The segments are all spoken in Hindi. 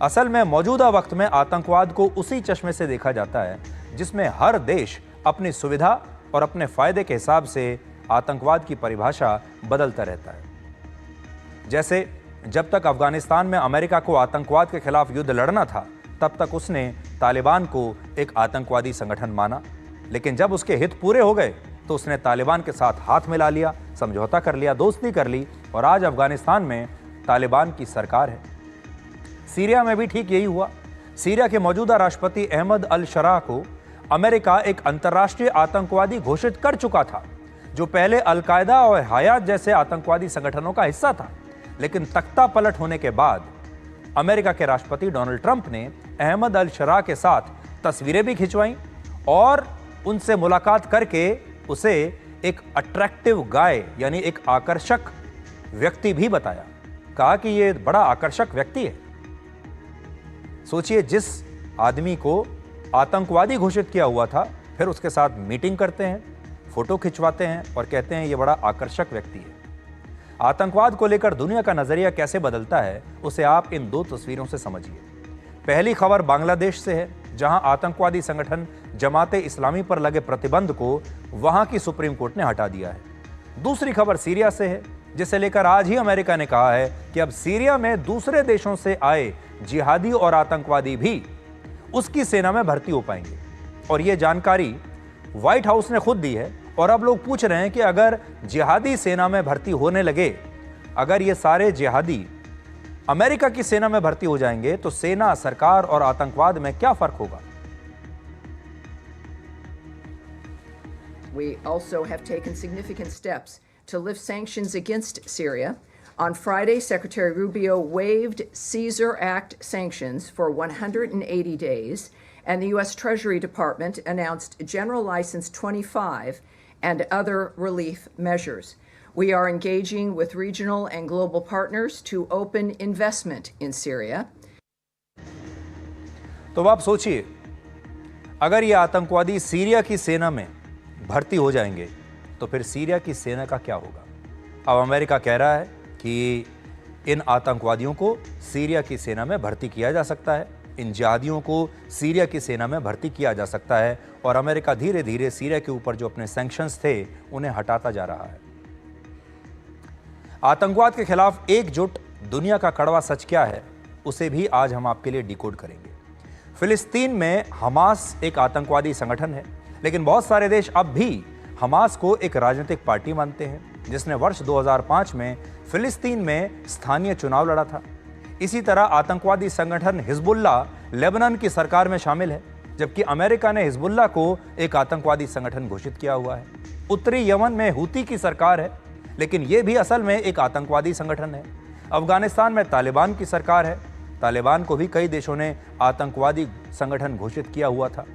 असल में मौजूदा वक्त में आतंकवाद को उसी चश्मे से देखा जाता है जिसमें हर देश अपनी सुविधा और अपने फायदे के हिसाब से आतंकवाद की परिभाषा बदलता रहता है। जैसे जब तक अफगानिस्तान में अमेरिका को आतंकवाद के खिलाफ युद्ध लड़ना था, तब तक उसने तालिबान को एक आतंकवादी संगठन माना, लेकिन जब उसके हित पूरे हो गए तो उसने तालिबान के साथ हाथ मिला लिया, समझौता कर लिया, दोस्ती कर ली और आज अफगानिस्तान में तालिबान की सरकार है। सीरिया में भी ठीक यही हुआ। सीरिया के मौजूदा राष्ट्रपति अहमद अल शरा को अमेरिका एक अंतर्राष्ट्रीय आतंकवादी घोषित कर चुका था, जो पहले अलकायदा और हयात जैसे आतंकवादी संगठनों का हिस्सा था। लेकिन तख्ता पलट होने के बाद अमेरिका के राष्ट्रपति डोनाल्ड ट्रंप ने अहमद अल शरा के साथ तस्वीरें भी खिंचवाईं और उनसे मुलाकात करके उसे एक अट्रैक्टिव गाय यानी एक आकर्षक व्यक्ति भी बताया। कहा कि ये बड़ा आकर्षक व्यक्ति है। सोचिए, जिस आदमी को आतंकवादी घोषित किया हुआ था, फिर उसके साथ मीटिंग करते हैं, फोटो खिंचवाते हैं और कहते हैं ये बड़ा आकर्षक व्यक्ति है। आतंकवाद को लेकर दुनिया का नजरिया कैसे बदलता है, उसे आप इन दो तस्वीरों से समझिए। पहली खबर बांग्लादेश से है, जहां आतंकवादी संगठन जमाते इस्लामी पर लगे प्रतिबंध को वहां की सुप्रीम कोर्ट ने हटा दिया है। दूसरी खबर सीरिया से है, जिसे लेकर आज ही अमेरिका ने कहा है कि अब सीरिया में दूसरे देशों से आए जिहादी और आतंकवादी भी उसकी सेना में भर्ती हो पाएंगे। और यह जानकारी व्हाइट हाउस ने खुद दी है। और अब लोग पूछ रहे हैं कि अगर जिहादी सेना में भर्ती होने लगे, अगर ये सारे जिहादी अमेरिका की सेना में भर्ती हो जाएंगे, तो सेना, सरकार और आतंकवाद में क्या फर्क होगा? We also have taken significant steps to lift sanctions against Syria. On Friday, Secretary Rubio waived Caesar Act sanctions for 180 days, and the U.S. Treasury Department announced General License 25 and other relief measures. We are engaging with regional and global partners to open investment in Syria. तो आप सोचिए, अगर ये आतंकवादी सीरिया की सेना में भर्ती हो जाएंगे, तो फिर सीरिया की सेना का क्या होगा? अब अमेरिका कह रहा है कि इन आतंकवादियों को सीरिया की सेना में भर्ती किया जा सकता है, इन जिहादियों को सीरिया की सेना में भर्ती किया जा सकता है, और अमेरिका धीरे धीरे सीरिया के ऊपर जो अपने सैंक्शंस थे उन्हें हटाता जा रहा है। आतंकवाद के खिलाफ एकजुट दुनिया का कड़वा सच क्या है, उसे भी आज हम आपके लिए डिकोड करेंगे। फिलिस्तीन में हमास एक आतंकवादी संगठन है, लेकिन बहुत सारे देश अब भी हमास को एक राजनीतिक पार्टी मानते हैं, जिसने वर्ष 2005 में फिलिस्तीन में स्थानीय चुनाव लड़ा था। इसी तरह आतंकवादी संगठन हिजबुल्लाह लेबनान की सरकार में शामिल है, जबकि अमेरिका ने हिजबुल्लाह को एक आतंकवादी संगठन घोषित किया हुआ है। उत्तरी यमन में हूती की सरकार है, लेकिन यह भी असल में एक आतंकवादी संगठन है। अफगानिस्तान में तालिबान की सरकार है, तालिबान को भी कई देशों ने आतंकवादी संगठन घोषित किया हुआ था।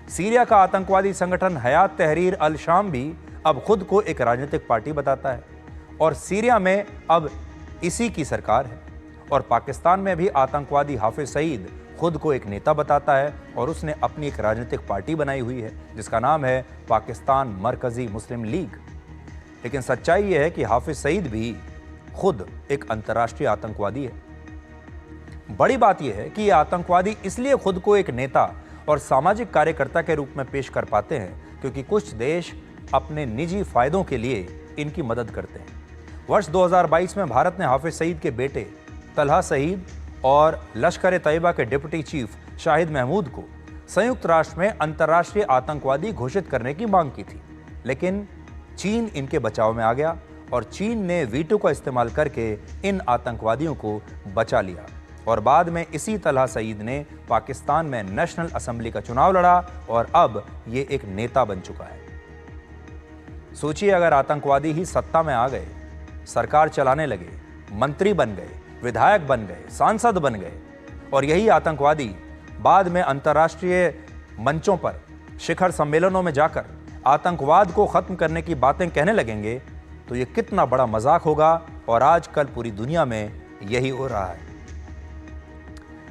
सीरिया का आतंकवादी संगठन हयात तहरीर अल शाम भी अब खुद को एक राजनीतिक पार्टी बताता है, और सीरिया में अब इसी की सरकार है। और पाकिस्तान में भी आतंकवादी हाफिज सईद खुद को एक नेता बताता है, और उसने अपनी एक राजनीतिक पार्टी बनाई हुई है जिसका नाम है पाकिस्तान मरकजी मुस्लिम लीग। लेकिन सच्चाई यह है कि हाफिज सईद भी खुद एक अंतर्राष्ट्रीय आतंकवादी है। बड़ी बात यह है कि ये आतंकवादी इसलिए खुद को एक नेता और सामाजिक कार्यकर्ता के रूप में पेश कर पाते हैं क्योंकि कुछ देश अपने निजी फायदों के लिए इनकी मदद करते हैं। वर्ष 2022 में भारत ने हाफिज सईद के बेटे तलहा सईद और लश्कर तैयबा के डिप्टी चीफ शाहिद महमूद को संयुक्त राष्ट्र में अंतर्राष्ट्रीय आतंकवादी घोषित करने की मांग की थी, लेकिन चीन इनके बचाव में आ गया और चीन ने वीटो का इस्तेमाल करके इन आतंकवादियों को बचा लिया। और बाद में इसी तलहा सईद ने पाकिस्तान में नेशनल असेंबली का चुनाव लड़ा और अब ये एक नेता बन चुका है। सोचिए, अगर आतंकवादी ही सत्ता में आ गए, सरकार चलाने लगे, मंत्री बन गए, विधायक बन गए, सांसद बन गए, और यही आतंकवादी बाद में अंतर्राष्ट्रीय मंचों पर शिखर सम्मेलनों में जाकर आतंकवाद को खत्म करने की बातें कहने लगेंगे, तो ये कितना बड़ा मजाक होगा। और आजकल पूरी दुनिया में यही हो रहा है।